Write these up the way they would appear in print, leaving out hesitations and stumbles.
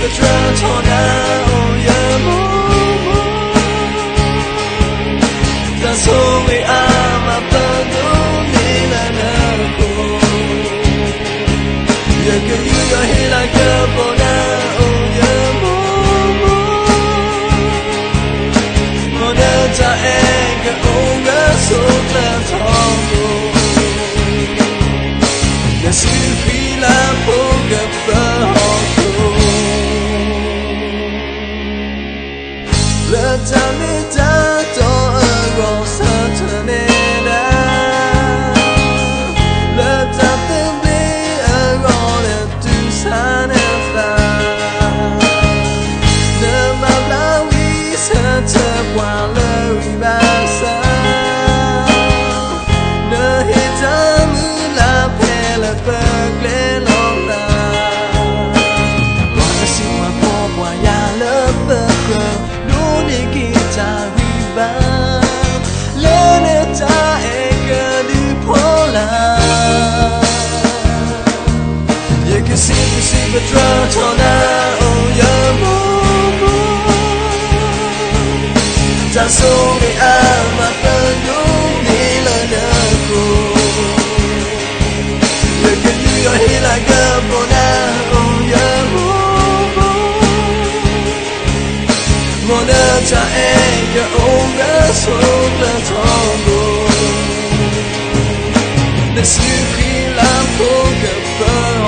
个转头那夜幕，在从未阿妈奔渡你来那苦，也可以有黑那个波那夜幕，我的在一个偶然受了痛苦，那是非来不个分好苦。Le tanita to rosa tanena Le tatembe arole tu sanefla Ne mabla wi sa te kwa le ribasa Ne hitamu la pele pegle lona Wana si ma po bwa ya le pekwe But dropped on our young That's only I'm a bundle You can do your hair like a bona on your Mona cha and your own grass on the tongue The sleepy lamp on the burn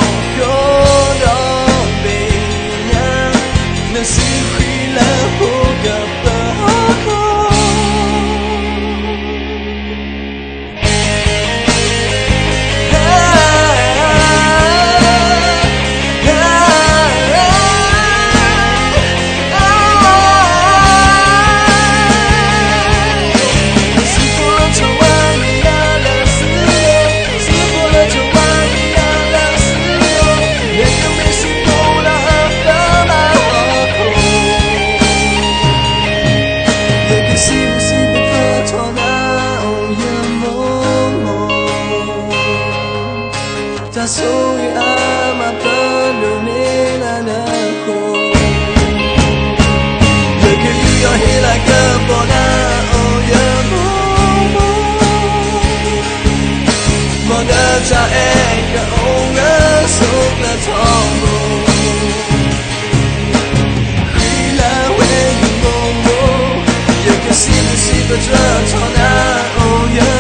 So I'm a bundle in an echo. Look at you, your hair like a bona, oh yeah, Mona cha egg, oh yeah, so let's humble. Feel when you go, you can see the drugs on that, oh yeah,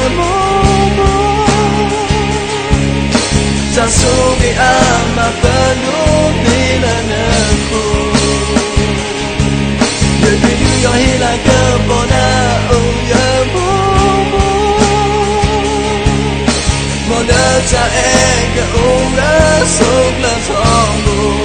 That's only I'm a bundle in an echo. You can do your hair like a bona, oh yeah, Mona cha egg, oh yeah, so let's humble.